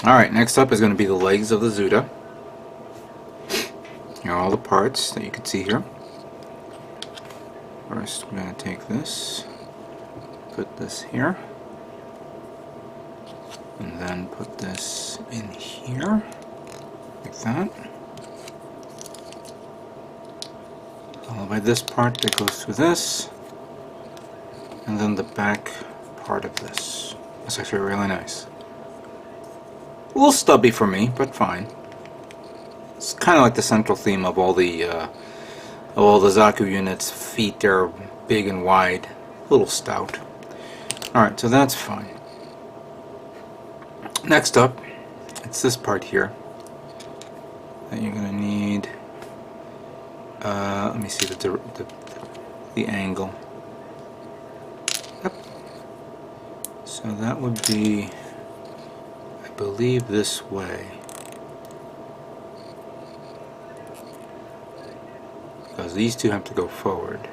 Alright, next up is going to be the legs of the Zuda. Here are all the parts that you can see here. First, we're going to take this, put this here, and then put this in here, like that. Followed by this part that goes through this, and then the back part of this. It's actually really nice. A little stubby for me, but fine. It's kind of like the central theme of all the Zaku units. Feet are big and wide, a little stout. Alright, so that's fine. Next up, it's this part here that you're going to need. Let me see the angle. Yep. So that would be, I believe, this way. Because these two have to go forward.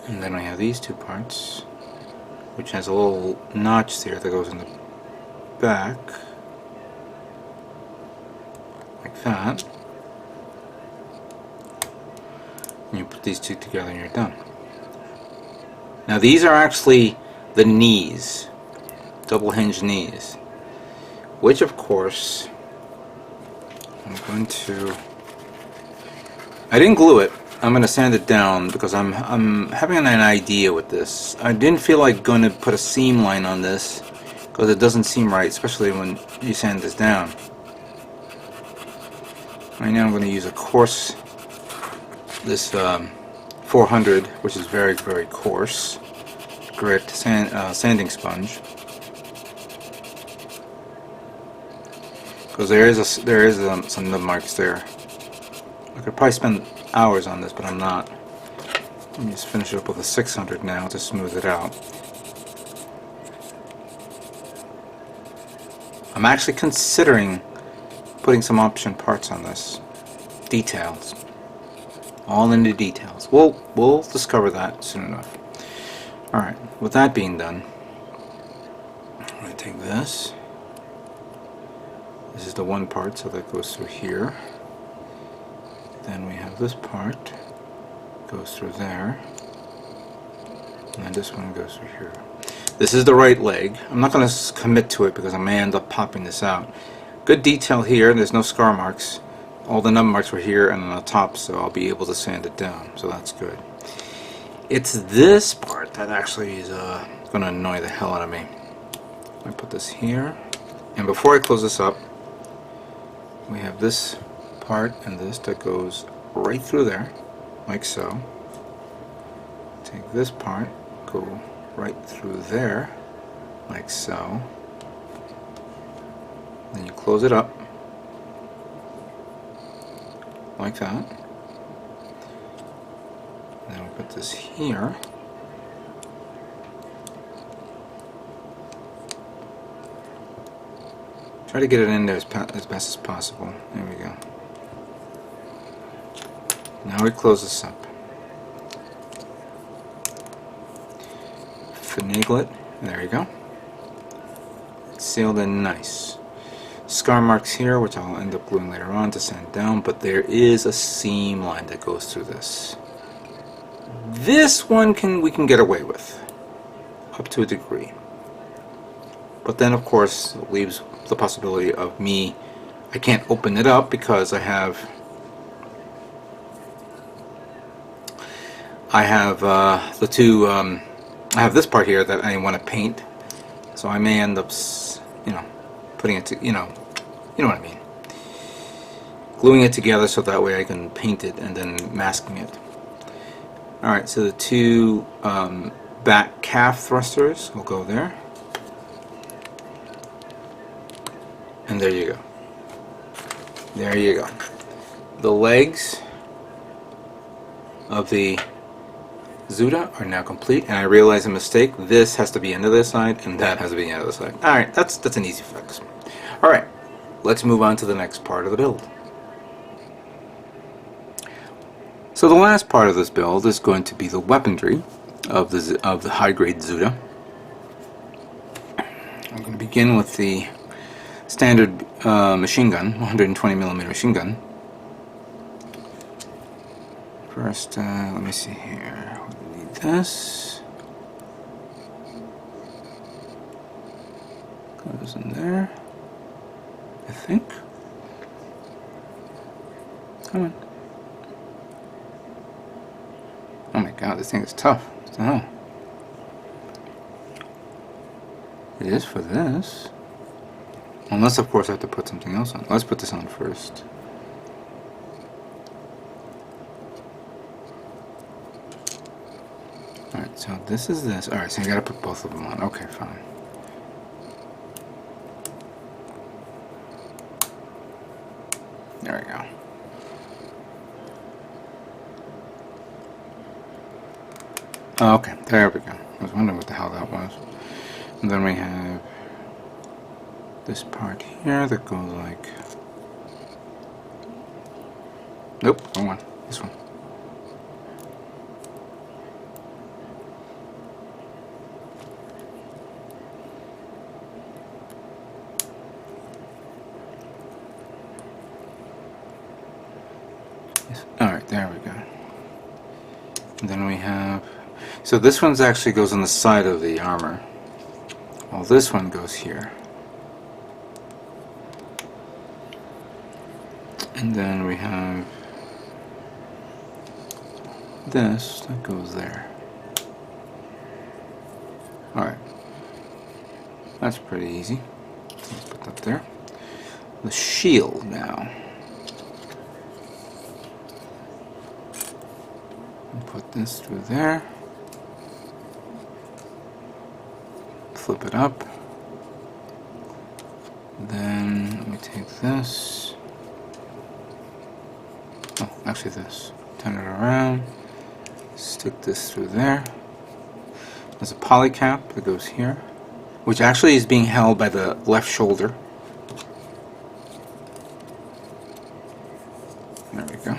And then we have these two parts, which has a little notch there that goes in the back, like that. And you put these two together and you're done. Now these are actually the knees, double hinge knees, which of course I'm going to, I didn't glue it, I'm going to sand it down because I'm having an idea with this. I didn't feel like going to put a seam line on this because it doesn't seem right, especially when you sand this down. Right now I'm going to use a coarse, this 400, which is very, very coarse grit sanding sponge, because there is some nub marks there. I could probably spend hours on this, but I'm not. Let me just finish it up with a 600 now to smooth it out. I'm actually considering putting some option parts on this. Details. All in the details. We'll discover that soon enough. Alright, with that being done, I'm going to take this. This is the one part, so that goes through here. Then we have this part, goes through there, and then this one goes through here. This is the right leg. I'm not going to commit to it because I may end up popping this out. Good detail here, there's no scar marks. All the nub marks were here and on the top, so I'll be able to sand it down, so that's good. It's this part that actually is going to annoy the hell out of me. I put this here, and before I close this up, we have this part and this that goes right through there, like so. Take this part, go right through there, like so. Then you close it up, like that. Then we put this here. Try to get it in there as best as possible. There we go. Now we close this up. Finagle it. There you go. It's sealed in nice. Scar marks here, which I'll end up gluing later on to sand down, but there is a seam line that goes through this. This one we can get away with, up to a degree. But then of course it leaves the possibility of I can't open it up because I have the two, I have this part here that I want to paint, so I may end up, putting it to, you know what I mean, gluing it together so that way I can paint it and then masking it. Alright, so the two back calf thrusters will go there, and there you go. There you go. The legs of the Zuda are now complete, and I realized a mistake. This has to be into this side, and that has to be the other side. Alright, that's an easy fix. Alright, let's move on to the next part of the build. So the last part of this build is going to be the weaponry of the high-grade Zuda. I'm going to begin with the standard machine gun, 120mm machine gun. First, let me see here. We need this. Goes in there, I think. Come on. Oh my god, this thing is tough. What the hell? It is for this. Unless, of course, I have to put something else on. Let's put this on first. Alright, so this is this. Alright, so you gotta put both of them on. Okay, fine. There we go. Oh, okay, there we go. I was wondering what the hell that was. And then we have this part here that goes like... Nope, wrong one. This one. Alright, there we go. And then we have... So this one's actually goes on the side of the armor. Well, this one goes here. And then we have this that goes there. Alright. That's pretty easy. Let's put that there. The shield now. Put this through there. Flip it up. Then we take this. Oh, actually this. Turn it around. Stick this through there. There's a poly cap that goes here, which actually is being held by the left shoulder. There we go.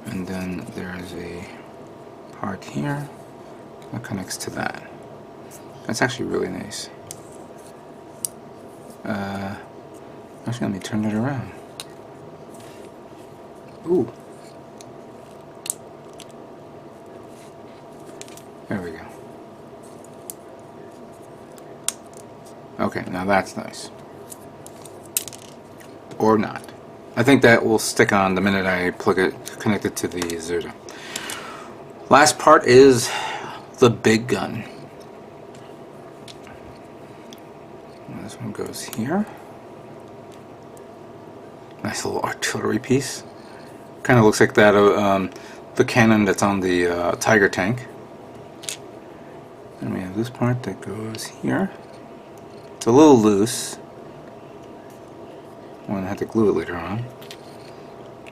And then there's a part here that connects to that. That's actually really nice. Actually, let me turn it around. Ooh. There we go. Okay, now that's nice. Or not. I think that will stick on the minute I plug it, connect it to the Zerta. Last part is the big gun. And this one goes here. Nice little artillery piece. Kind of looks like that the cannon that's on the Tiger tank. And we have this part that goes here. It's a little loose. I'm going to have to glue it later on.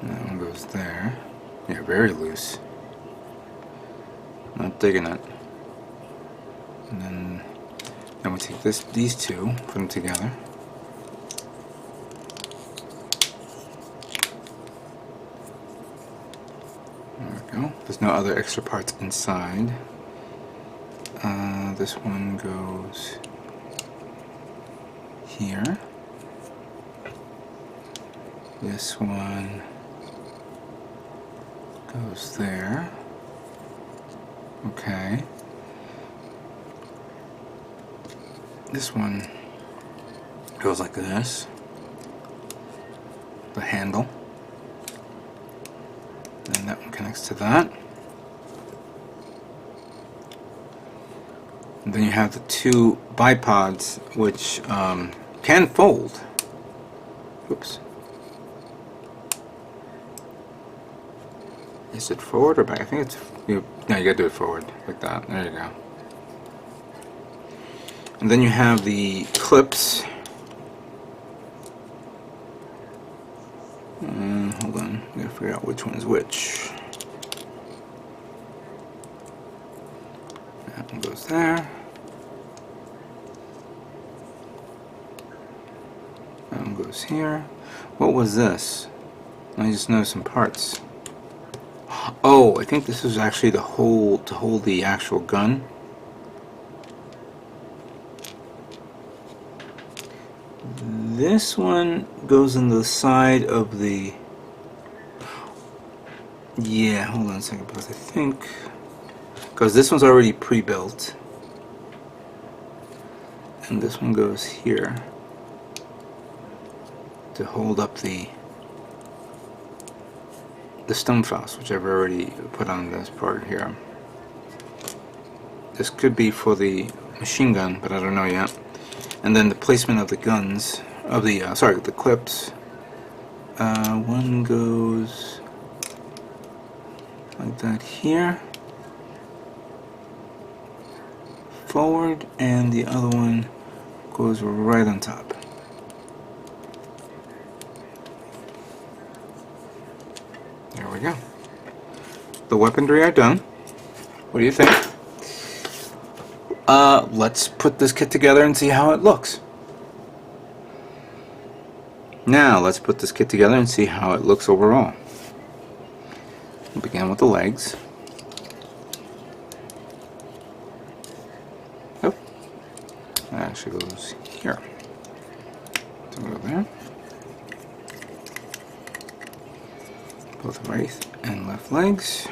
And that one goes there. Yeah, very loose. Not digging it. And then we take these two, put them together. There we go. There's no other extra parts inside. This one goes here. This one goes there. Okay. This one goes like this. The handle. And that one connects to that. And then you have the two bipods which can fold. Oops. Is it forward or back? I think it's... no, you gotta do it forward, like that. There you go. And then you have the clips. Hold on, I gotta figure out which one is which. That one goes there. That one goes here. What was this? I just noticed some parts. Oh, I think this is actually to hold the actual gun. this one goes in the side of the... Yeah, hold on a second, because I think... Because this one's already pre-built. And this one goes here to hold up the Sturmfaust, which I've already put on this part here. This could be for the machine gun, but I don't know yet. And then the placement of the guns, of the, the clips. One goes like that here, forward, and the other one goes right on top. There we go. The weaponry are done. What do you think? Let's put this kit together and see how it looks. Now let's put this kit together and see how it looks overall. We'll begin with the legs. Oh, that actually goes here. So go there. Both right and left legs.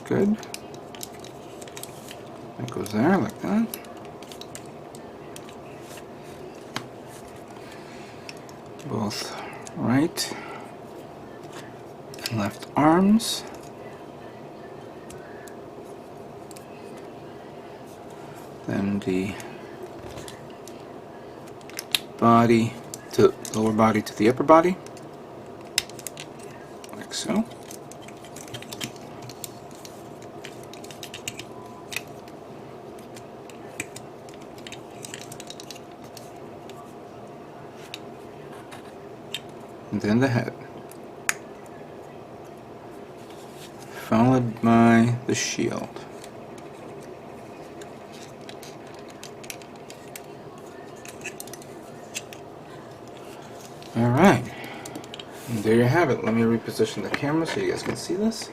Good. That goes there like that. Both right and left arms. Then the body to lower body to the upper body, like so. And then the head, followed by the shield. Alright, and there you have it. Let me reposition the camera so you guys can see this.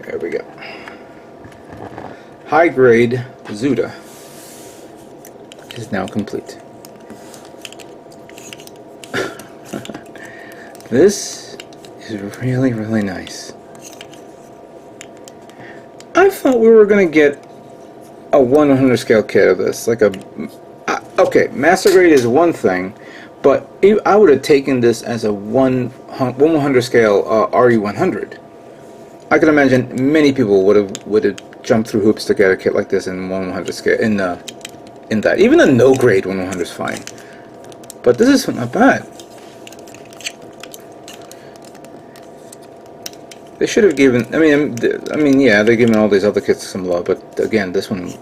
There we go. High grade Zuda is now complete. This is really, really nice. I thought we were going to get a 1/100 scale kit of this. Like a... okay, master grade is one thing, but I would have taken this as a 1/100 scale RE100. I can imagine many people would have jumped through hoops to get a kit like this in 1/100 scale. In that, even a no grade 1/100 is fine, but this is not bad. They should have given. I mean, yeah, they're giving all these other kits some love, but again, this one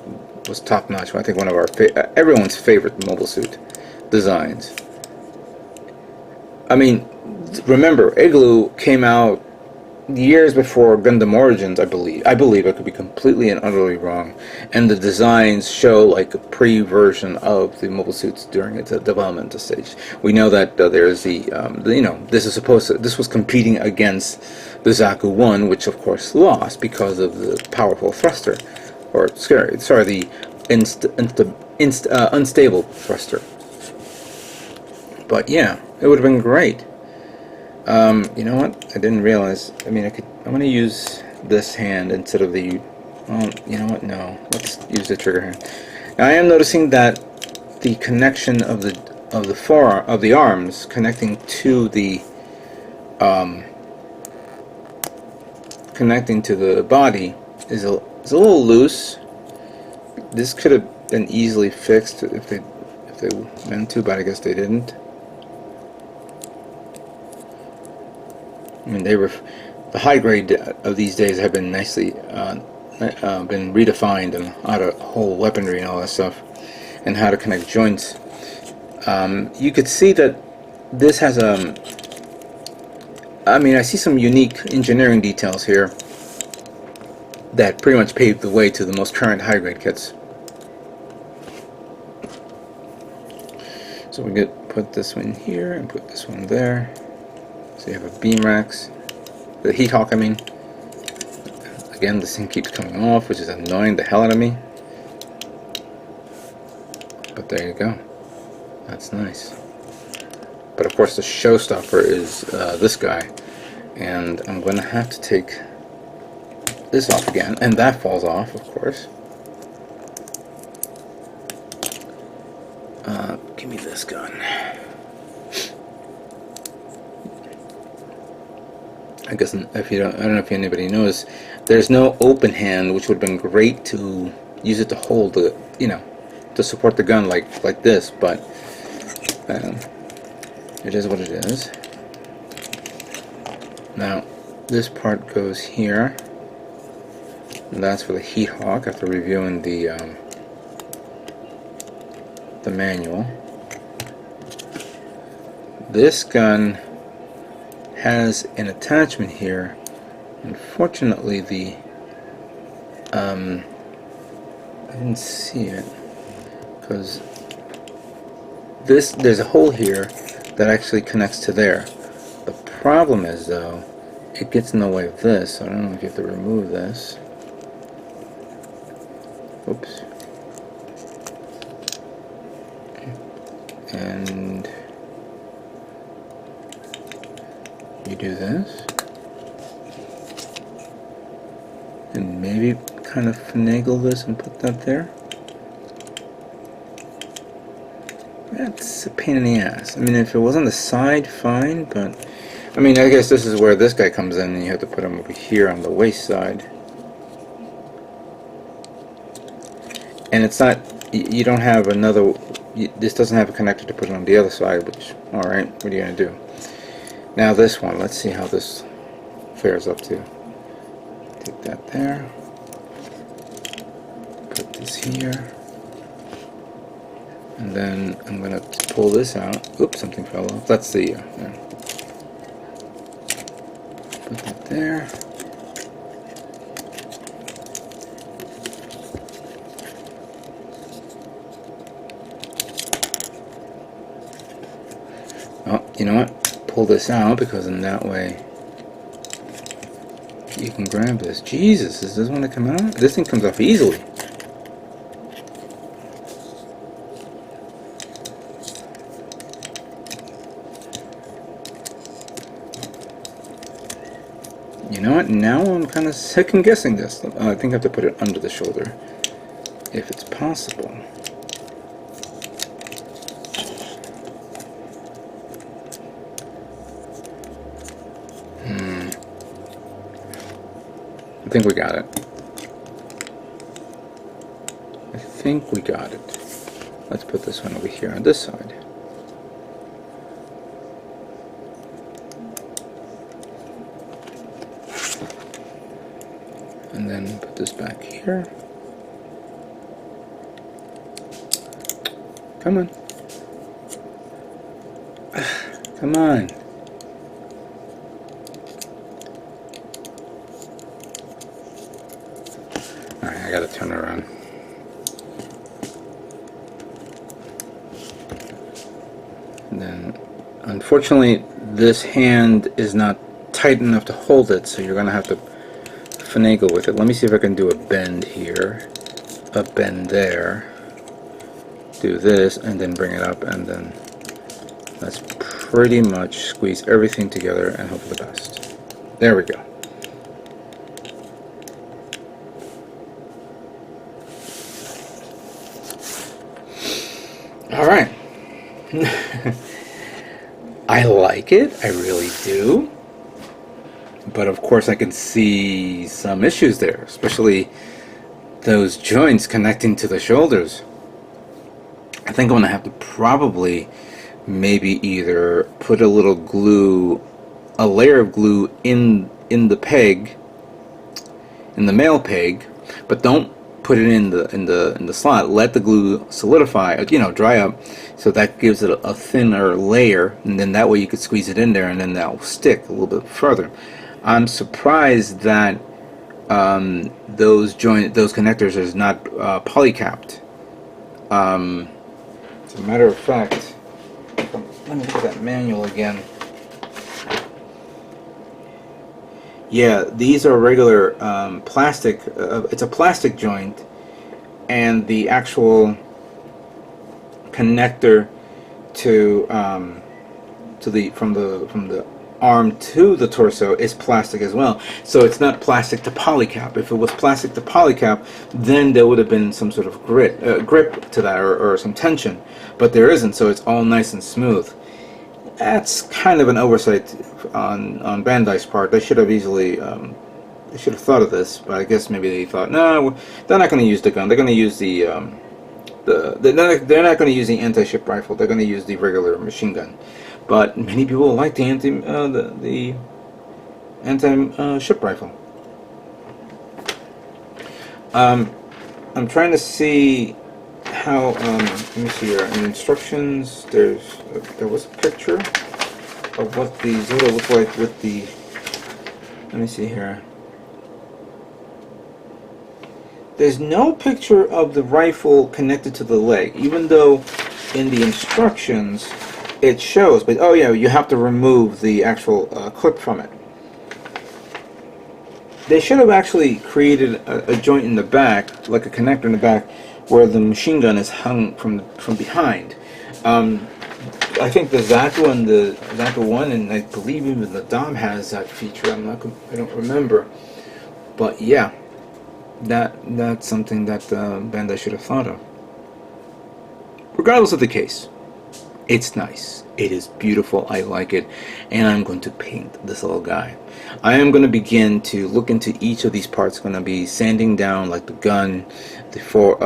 was top notch. I think one of our everyone's favorite mobile suit designs. I mean, remember, Igloo came out years before Gundam Origins, I believe. I could be completely and utterly wrong. And the designs show like a pre-version of the mobile suits during its development stage. We know that there's the, this was competing against the Zaku 1, which of course lost because of the powerful thruster, the unstable thruster. But yeah, it would have been great. You know what? I didn't realize. I mean, I'm going to use this hand instead of the. Well, you know what? No, let's use the trigger hand. Now, I am noticing that the connection of the arms connecting to the body is a little loose. This could have been easily fixed if they meant to, but I guess they didn't. I mean, the high grade of these days have been nicely been redefined, and how to hold weaponry and all that stuff, and how to connect joints. You could see that this has I mean, I see some unique engineering details here that pretty much paved the way to the most current high grade kits. So we could put this one here and put this one there. So you have a beam racks. the heat hawk, I mean. Again, this thing keeps coming off, which is annoying the hell out of me. But there you go. That's nice. But of course the showstopper is this guy. And I'm going to have to take this off again. And that falls off, of course. Give me this gun. I guess if you don't, I don't know if anybody knows, there's no open hand, which would have been great to use it to hold the, you know, to support the gun like this. But it is what it is. Now this part goes here. And that's for the heat hawk after reviewing the manual. This gun has an attachment here. Unfortunately, the I didn't see it because there's a hole here that actually connects to there. The problem is though, it gets in the way of this. So I don't know if you have to remove this. Oops. And you do this. And maybe kind of finagle this and put that there. That's a pain in the ass. I mean, if it was on the side, fine, but I mean, I guess this is where this guy comes in, and you have to put him over here on the waist side. And it's not, you don't have another, this doesn't have a connector to put it on the other side, which, alright, what are you going to do? Now this one, let's see how this fares up to. Take that there. Put this here. And then I'm going to pull this out. Oops, something fell off. That's the, yeah. Put that there. Oh, you know what? Pull this out because in that way you can grab this. Jesus, does this want to come out? This thing comes off easily. You know what? Now I'm kind of second guessing this. I think I have to put it under the shoulder if it's possible. I think we got it. I think we got it. Let's put this one over here on this side. And then put this back here. Come on. Come on. Alright, I gotta turn it around. And then, unfortunately, this hand is not tight enough to hold it, so you're gonna have to finagle with it. Let me see if I can do a bend here, a bend there, do this, and then bring it up, and then let's pretty much squeeze everything together and hope for the best. There we go. All right. I like it, I really do. But of course I can see some issues there, especially those joints connecting to the shoulders. I think I'm going to have to probably maybe either put a little glue, a layer of glue in the peg, in the male peg, but don't put it in the slot. Let the glue solidify, you know, dry up, so that gives it a thinner layer, and then that way you could squeeze it in there, and then that will stick a little bit further. I'm surprised that those connectors is not polycapped. As a matter of fact, let me look at that manual again. Yeah, these are regular plastic. It's a plastic joint, and the actual connector to the from the arm to the torso is plastic as well. So it's not plastic to polycap. If it was plastic to polycap, then there would have been some sort of grip to that, or some tension. But there isn't, so it's all nice and smooth. That's kind of an oversight on Bandai's part. They should have easily they should have thought of this, but I guess maybe they thought, no, they're not going to use the gun. They're going to use they're not going to use the anti-ship rifle. They're going to use the regular machine gun. But many people like the anti-ship rifle. I'm trying to see how. Let me see here. In instructions, there was a picture of what the Zuda looked like with the. Let me see here. There's no picture of the rifle connected to the leg, even though in the instructions it shows. But oh yeah, you have to remove the actual clip from it. They should have actually created a joint in the back, like a connector in the back, where the machine gun is hung from behind. I think the Zato and the Zato 1, and I believe even the Dom has that feature. I don't remember, but yeah. That's something that Bandai should have thought of. Regardless of the case, it's nice. It is beautiful. I like it, and I'm going to paint this little guy. I am going to begin to look into each of these parts. Going to be sanding down, like the gun, the four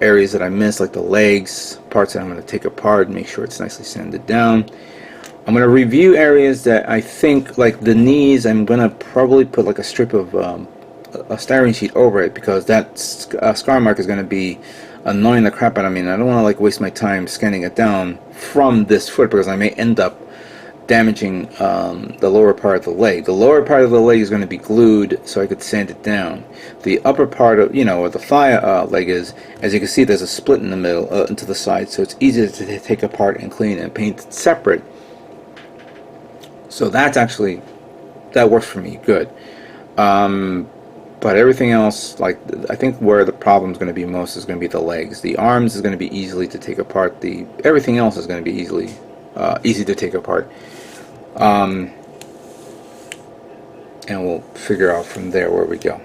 areas that I missed, like the legs, parts that I'm going to take apart, make sure it's nicely sanded down. I'm going to review areas that I think, like the knees. I'm going to probably put like a strip of a styrene sheet over it, because that scar mark is going to be annoying the crap out of me, and I don't want to like waste my time scanning it down from this foot, because I may end up damaging the lower part of the leg. The lower part of the leg is going to be glued so I could sand it down. The upper part of, where the thigh leg is, as you can see, there's a split in the middle into the side, so it's easy to take apart and clean and paint separate. So that works for me good. But everything else, like, I think where the problem is going to be most is going to be the legs. The arms is going to be easily to take apart. Everything else is going to be easy to take apart. And we'll figure out from there where we go.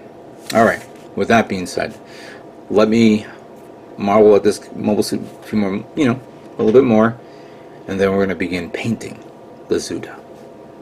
All right. With that being said, let me marvel at this mobile suit a few more, a little bit more, and then we're going to begin painting the Zuda.